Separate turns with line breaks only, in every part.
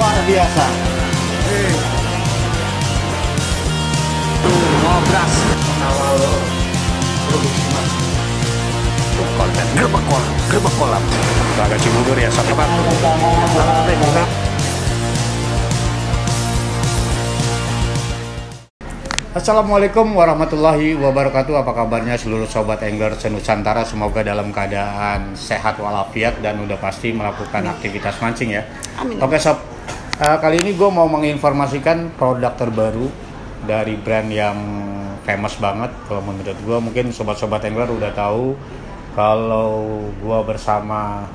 luar biasa. Ngobras awal produksi mas. Konten gerbek kolam. Agak Cibubur ya, sampai Batu. Assalamualaikum warahmatullahi wabarakatuh. Apa kabarnya seluruh sobat angler senusantara? Semoga dalam keadaan sehat walafiat dan udah pasti melakukan aktivitas mancing ya.
Amin.
Oke sob, kali ini gue mau menginformasikan produk terbaru dari brand yang famous banget. Kalau menurut gue, mungkin sobat-sobat angler udah tahu kalau gue bersama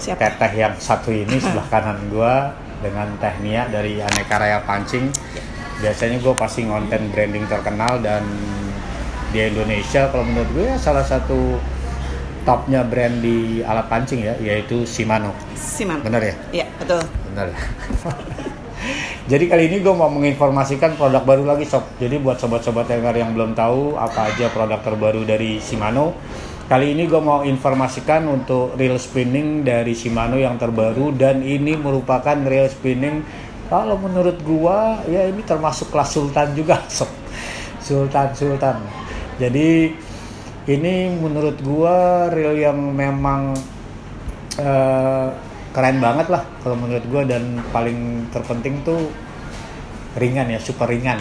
teteh yang satu ini sebelah kanan gue dengan Teh Nia dari Aneka Raya Pancing. Biasanya gue pasti ngonten branding terkenal, dan di Indonesia kalau menurut gue ya salah satu topnya brand di alat pancing ya, yaitu Shimano. Bener ya?
Iya, betul.
Bener. Jadi kali ini gue mau menginformasikan produk baru lagi sob. Jadi buat sobat-sobat angler yang belum tahu apa aja produk terbaru dari Shimano, kali ini gue mau informasikan untuk reel spinning dari Shimano yang terbaru, dan ini merupakan reel spinning kalau menurut gua ya ini termasuk kelas sultan juga sob. Sultan. Jadi ini menurut gua reel yang memang keren banget lah kalau menurut gua, dan paling terpenting tuh ringan ya, super ringan.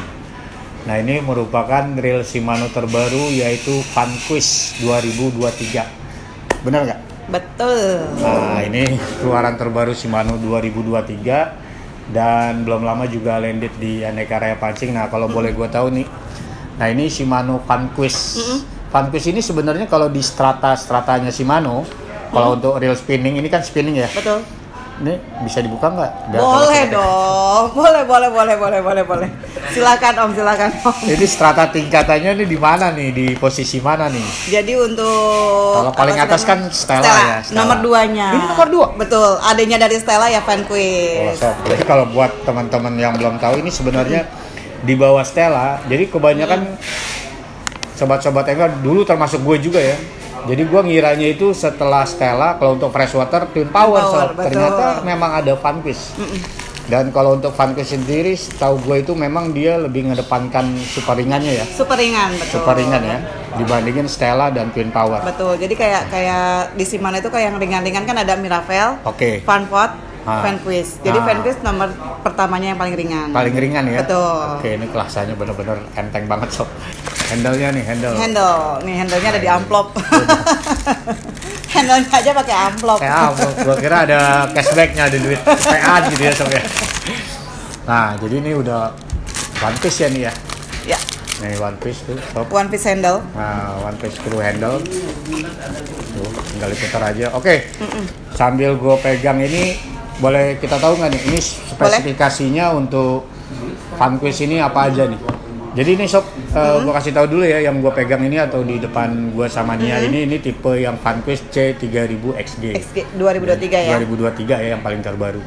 Nah, ini merupakan reel Shimano terbaru yaitu Vanquish 2023. Benar nggak?
Betul.
Nah, ini keluaran terbaru Shimano 2023 dan belum lama juga landed di Aneka Raya Pancing. Nah, kalau boleh gue tahu nih, nah ini Shimano Vanquish. Vanquish ini sebenarnya kalau di stratanya Shimano, kalau untuk reel spinning ini kan spinning ya.
Betul.
Ini bisa dibuka nggak?
Boleh dong. Boleh. Silakan Om.
Ini strata tingkatannya nih di mana nih? Di posisi mana nih?
Jadi untuk
kalau paling atas kan Stella ya. Stella.
Nomor 2-nya.
Ini nomor 2.
Betul. Adanya dari Stella ya Vanquish.
Jadi kalau buat teman-teman yang belum tahu, ini sebenarnya di bawah Stella. Jadi kebanyakan sobat-sobat angler dulu termasuk gue juga ya. Jadi gue ngiranya itu setelah Stella, kalau untuk freshwater Twin Power. Ternyata memang ada Vanquish. Dan kalau untuk Vanquish sendiri, tahu gue itu memang dia lebih ngedepankan super ringannya ya.
Super ringan, betul.
Super ringan ya, dibandingin Stella dan Twin Power.
Betul. Jadi kayak di Shimano itu kayak yang ringan-ringan kan ada Miravel, Vanport, Vanquish. Jadi Vanquish nomor pertamanya yang paling ringan.
Paling ringan ya.
Betul.
Oke, ini kelasanya bener-bener enteng banget sob. Handle-nya nih, handle.
Nih handle-nya ada di amplop. Handle-nya aja pakai amplop.
Gua kira ada cashback-nya, ada duit PA gitu ya sob ya. Nah, jadi ini udah One Piece ya nih ya.
Ya.
Nih One Piece tuh sob.
One Piece handle.
Nah, One Piece screw handle. Tuh, tinggal diputar aja. Oke. Sambil gua pegang ini, boleh kita tahu nggak nih, ini spesifikasinya untuk Vanquish ini apa aja nih? Jadi ini sob, gue kasih tahu dulu ya, yang gue pegang ini atau di depan gue sama Nia ini tipe yang Vanquish C3000 XG
2023 ya?
2023 ya, yang paling terbaru.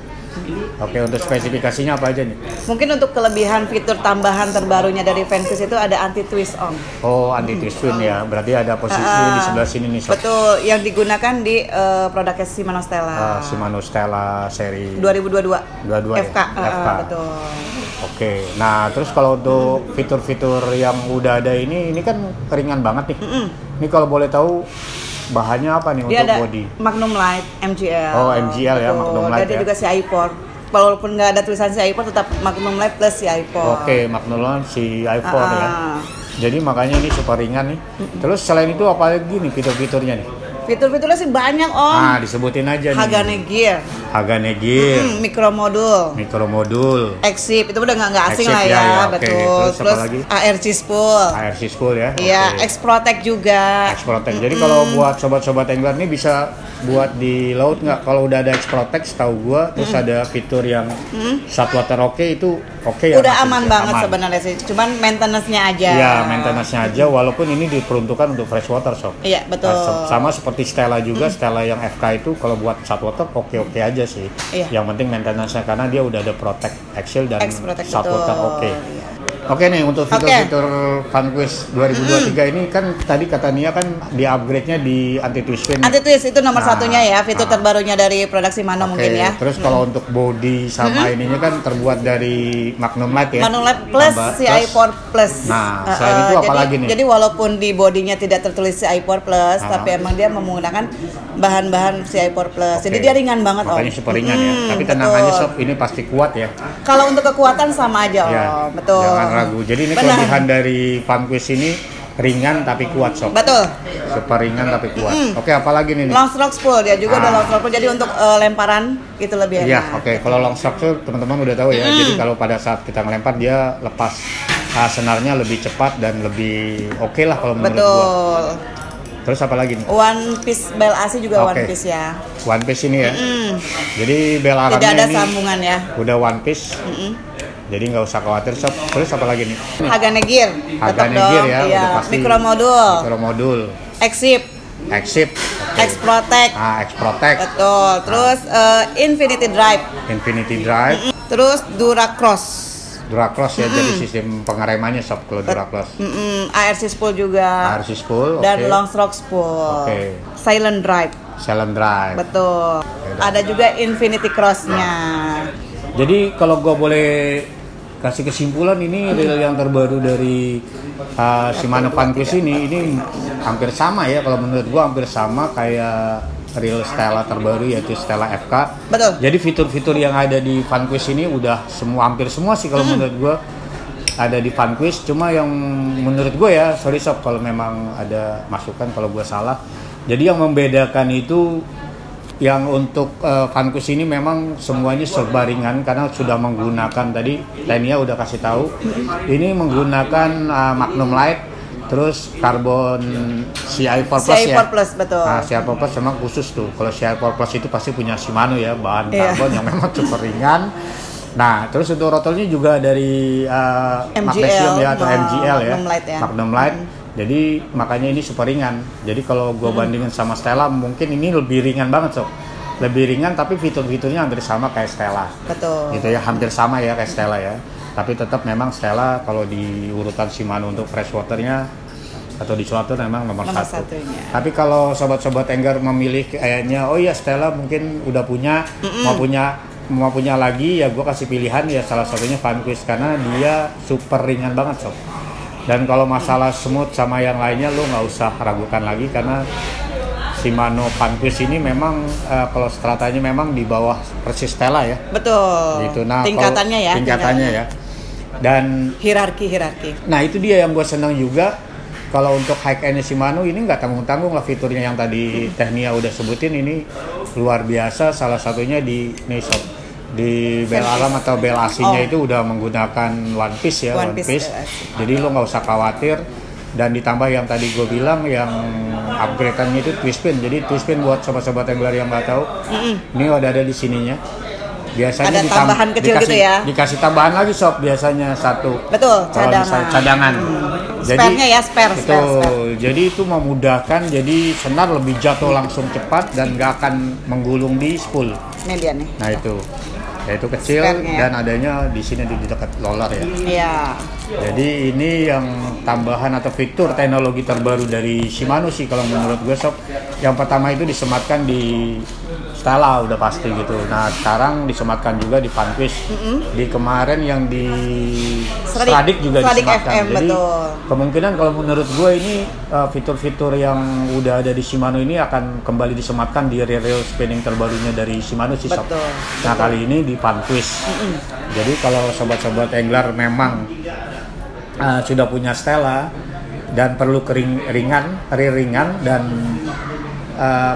Oke, untuk spesifikasinya apa aja nih?
Mungkin untuk kelebihan fitur tambahan terbarunya dari Vanquish itu ada anti twist Om.
Oh, anti twist ya, berarti ada posisi di sebelah sini nih sob.
Betul, yang digunakan di produknya Shimano Stella.
Shimano Stella seri
2022 FK.
FK.
Betul.
Oke, nah terus kalau untuk fitur-fitur yang udah ada ini kan ringan banget nih. Ini kalau boleh tahu bahannya apa nih
dia
untuk
ada
body?
Magnum Light MGL.
Oh, MGL ya, Magnum Light
dia
ya.
juga CI4. Walaupun nggak ada tulisan CI4 tetap Magnum Light plus CI4.
Oke, Magnum Light CI4 ya. Jadi makanya ini super ringan nih. Terus selain itu apa lagi nih fitur-fiturnya nih?
Fitur-fiturnya sih banyak Om.
Nah, disebutin aja nih. Hagane Gear. Mikromodul.
Exip, itu udah nggak asing
Exip,
lah ya,
ya.
betul.
Terus
ARC Spool.
ARC Spool ya.
Iya, X-Protect juga.
X-Protect. Jadi kalau buat sobat-sobat angler nih bisa buat di laut nggak? Kalau udah ada X-Protect, setahu gua, terus ada fitur yang saltwater itu oke ya.
Udah aman banget sebenarnya sih. Cuman maintenance-nya aja.
Iya, maintenance-nya aja, walaupun ini diperuntukkan untuk freshwater sob.
Iya, betul.
Sama seperti Stella juga, Stella yang FK itu kalau buat saltwater oke-oke aja sih.
Iya.
Yang penting maintenance-nya, karena dia udah ada protect axle dan saltwater oke.
Iya.
Oke nih, untuk fitur-fitur Vanquish 2023 ini kan tadi kata Nia kan di upgrade-nya di anti-twist pin.
Anti-twist itu nomor satunya ya, fitur terbarunya dari produk Shimano mungkin ya.
Terus kalau untuk body sama ininya kan terbuat dari Magnum Light ya.
Magnum Light Plus, CI4 Plus.
Nah, selain itu apa lagi nih?
Jadi walaupun di bodinya tidak tertulis CI4 Plus, tapi emang dia menggunakan bahan-bahan CI4 Plus. Jadi dia ringan banget Om.
Makanya super ringan ya. Tapi tenang aja sob, ini pasti kuat ya.
Kalau untuk kekuatan sama aja Om, betul.
Jangan ragu. Jadi ini kelebihan dari Vanquish ini ringan tapi kuat sob.
Betul.
Super ringan tapi kuat. Oke, apalagi nih?
Long stroke spool dia juga ada long stroke spool. Jadi untuk lemparan itu lebih enak.
Iya, oke. Kalau long stroke spool teman-teman udah tahu ya. Jadi kalau pada saat kita ngelempar dia lepas senarnya lebih cepat dan lebih oke lah kalau menurut gua. Terus apa lagi nih?
One piece bel AC juga one piece ya.
One piece ini ya. Jadi bel armnya
tidak ada
ini
sambungan ya.
Udah one piece. Jadi nggak usah khawatir sob. Terus apa lagi nih?
Hagane Gear.
Hagane Gear ya.
Iya.
Udah pasti.
Mikromodul. Exip. X-Protect.
X-Protect.
Betul. Terus Infinity Drive. Terus Duracross
ya, jadi sistem pengeremannya sob kalau Duracross.
ARC spool juga.
ARC spool,
dan long stroke spool. Silent Drive. Betul. Ada juga Infinity Cross-nya.
Jadi kalau gue boleh kasih kesimpulan, ini reel yang terbaru dari Shimano Vanquish ini hampir sama ya, kalau menurut gue hampir sama kayak reel Stella terbaru yaitu Stella FK.
Betul.
Jadi fitur-fitur yang ada di Vanquish ini udah hampir semua sih kalau menurut gue ada di Vanquish. Cuma yang menurut gue ya, sorry sob kalau memang ada masukan kalau gue salah. Jadi yang membedakan itu yang untuk Vanquish ini memang semuanya serba ringan karena sudah menggunakan tadi Tania udah kasih tahu ini menggunakan Magnum Light. Terus karbon CI4 Plus ya.
Plus, betul.
Nah, CI4 Plus memang khusus tuh. Kalau CI4 Plus itu pasti punya Shimano ya, bahan karbon yang memang super ringan. Nah, terus untuk rotolnya juga dari magnesium ya atau MGL ya. Magnum Light. Jadi makanya ini super ringan. Jadi kalau gue bandingin sama Stella mungkin ini lebih ringan banget sob. Lebih ringan tapi fitur-fiturnya hampir sama kayak Stella.
Betul.
Gitu ya, hampir sama ya kayak Stella ya. Tapi tetap memang Stella kalau di urutan Shimano untuk freshwaternya atau di slaughter memang nomor satu. Tapi kalau sobat-sobat angler memilih kayaknya oh ya Stella mungkin udah punya mau punya lagi ya gue kasih pilihan ya salah satunya Vanquish karena dia super ringan banget sob. Dan kalau masalah smooth sama yang lainnya lo nggak usah ragukan lagi karena Shimano Vanquish ini memang kalau stratanya memang di bawah persis Stella ya.
Betul.
Gitu. Nah,
tingkatannya ya.
Dan
hierarki.
Nah itu dia yang gue senang juga kalau untuk high end Shimano ini nggak tanggung-tanggung lah fiturnya yang tadi Technia udah sebutin ini luar biasa. Salah satunya di bel alam atau bel AC-nya itu udah menggunakan one piece ya. One piece. Jadi lo nggak usah khawatir. Dan ditambah yang tadi gue bilang yang upgrade-annya itu twist pin. Jadi twist pin buat sobat-sobat angler yang nggak tahu, ini udah ada di sininya. Biasanya
ada tambahan kecil
dikasih,
gitu ya.
Dikasih tambahan lagi sob biasanya satu.
Betul,
cadangan.
Spare-nya ya, spare.
Jadi itu memudahkan, jadi senar lebih jatuh langsung cepat dan nggak akan menggulung di spool.
Ini dia nih.
Nah itu. Ya itu kecil dan adanya di sini di dekat roller ya.
Iya.
Jadi ini yang tambahan atau fitur teknologi terbaru dari Shimano sih kalau menurut gue sob. Yang pertama itu disematkan di Stella udah pasti gitu. Nah sekarang disematkan juga di Vanquish. Di kemarin yang di Stradic juga disematkan.
FM,
jadi
betul.
kemungkinan kalau menurut gue ini fitur-fitur yang udah ada di Shimano ini akan kembali disematkan di reel spinning terbarunya dari Shimano sih sob. Nah kali ini di Vanquish. Jadi kalau sobat-sobat angler memang sudah punya Stella dan perlu ringan dan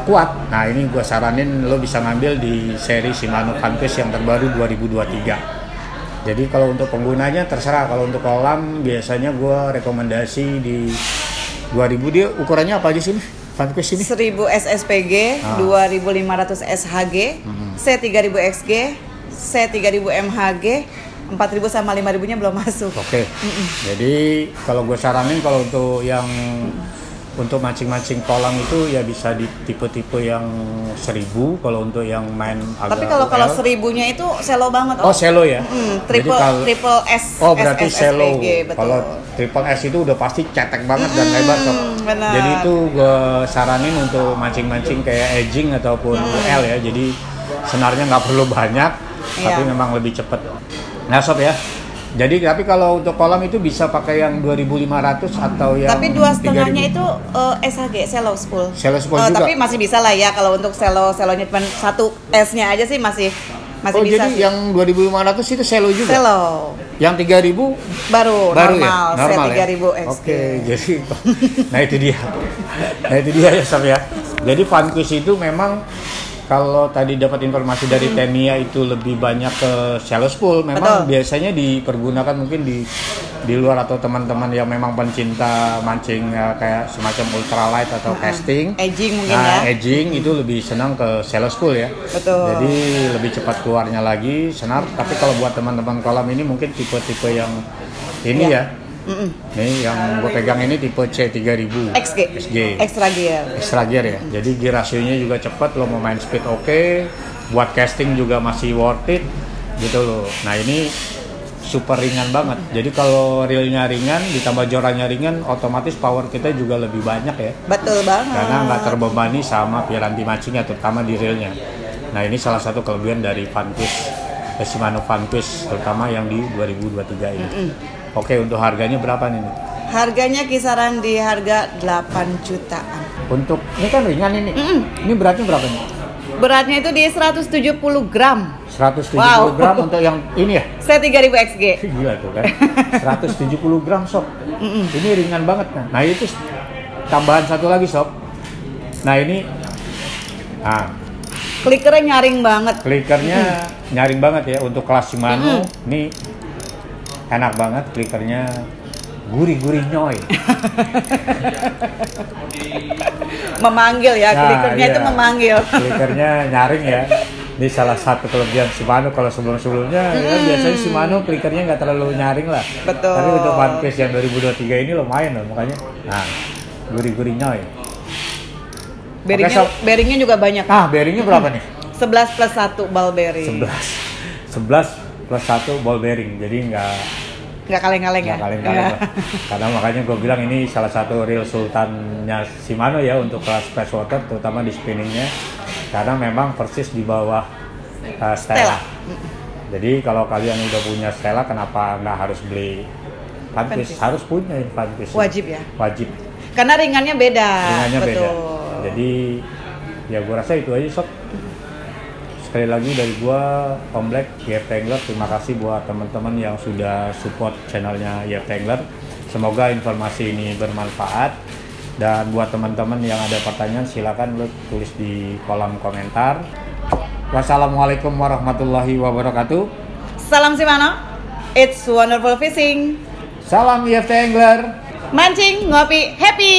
kuat. Nah ini gue saranin lo bisa ngambil di seri Shimano Vanquish yang terbaru 2023. Jadi kalau untuk penggunanya terserah. Kalau untuk kolam biasanya gue rekomendasi di 2000. Dia ukurannya apa aja sih Vanquish ini?
1000 SSPG, 2500 SHG, C3000 XG, C3000 MHG, 4000 sama 5000 nya belum masuk.
Jadi kalau gue saranin kalau untuk yang untuk mancing-mancing kolam itu ya bisa di tipe-tipe yang 1000 kalau untuk yang main agak.
Tapi kalau 1000-nya itu shallow banget.
Oh, shallow ya.
Triple S.
Oh, berarti shallow. Kalau triple S itu udah pasti cetek banget dan lebar sob.
Benar.
Jadi itu gue saranin untuk mancing-mancing kayak edging ataupun L ya. Jadi senarnya nggak perlu banyak, tapi memang lebih cepat. Nah sob ya. Jadi tapi kalau untuk kolam itu bisa pakai yang 2500 atau yang.
Tapi 2,5-nya itu SHG shallow spool.
Shallow spool juga.
Tapi masih bisa lah ya kalau untuk shallow-nya cuma satu S-nya aja sih masih bisa.
Jadi sih. Yang 2500 itu shallow juga.
Shallow.
Yang 3000
baru
normal
ya?
Normal
ya? 3000 XG.
Oke, jadi nah itu dia ya Sob ya. Jadi Funfish itu memang kalau tadi dapat informasi dari Tenia itu lebih banyak ke shallow spool, memang biasanya dipergunakan mungkin di luar atau teman-teman yang memang pencinta mancing kayak semacam ultralight atau casting.
Edging mungkin ya.
Edging itu lebih senang ke shallow spool ya.
Betul.
Jadi lebih cepat keluarnya lagi senar. Tapi kalau buat teman-teman kolam ini mungkin tipe-tipe yang ini ya. Nih yang gue pegang ini tipe C3000
XG. Extra gear
ya. Jadi gear rasionya juga cepat, lo mau main speed oke, buat casting juga masih worth it gitu loh. Nah ini super ringan banget. Jadi kalau reelnya ringan ditambah jorannya ringan, otomatis power kita juga lebih banyak ya.
Betul banget.
Karena nggak terbebani sama piranti mancingnya, terutama di reelnya. Nah ini salah satu kelebihan dari Funfish, Shimano Funfish, terutama yang di 2023 ini. Oke, untuk harganya berapa nih?
Harganya kisaran di harga 8 jutaan.
Untuk ini kan ringan ini. Ini beratnya berapa nih?
Beratnya itu di 170 gram.
170 gram untuk yang ini ya?
C3000 XG.
Gila tuh kan. 170 gram sob. Ini ringan banget kan. Nah itu tambahan satu lagi sob. Nah ini
klikernya nyaring banget.
Klikernya nyaring banget ya untuk kelas Shimano. Ini enak banget, klikernya gurih-gurih nyoy.
Memanggil ya, klikernya itu memanggil.
Klikernya nyaring ya. Ini salah satu kelebihan Shimano. Kalau sebelum-sebelumnya ya, biasanya Shimano klikernya nggak terlalu nyaring lah.
Betul.
Tapi untuk Funfish yang 2023 ini lumayan loh, makanya. Nah, gurih-gurih nyoy.
Bearingnya juga banyak.
Bearingnya berapa nih?
11 plus 1 ball bearing.
11 plus 1 ball bearing. Jadi nggak kaleng-kaleng ya? Karena makanya gue bilang ini salah satu reel sultannya Shimano ya untuk kelas freshwater, terutama di spinningnya. Karena memang persis di bawah Stella. Jadi kalau kalian udah punya Stella, kenapa nggak harus beli Funfish? Harus punya Funfish.
Wajib ya?
Wajib.
Karena ringannya beda.
Beda. Jadi ya gue rasa itu aja sob. Sekali lagi dari gua Om Black, YF Angler, terima kasih buat teman-teman yang sudah support channelnya YF Angler. Semoga informasi ini bermanfaat. Dan buat teman-teman yang ada pertanyaan silakan lo tulis di kolom komentar. Wassalamualaikum warahmatullahi wabarakatuh.
Salam Shimano, it's wonderful fishing.
Salam YF Angler.
Mancing, ngopi, happy.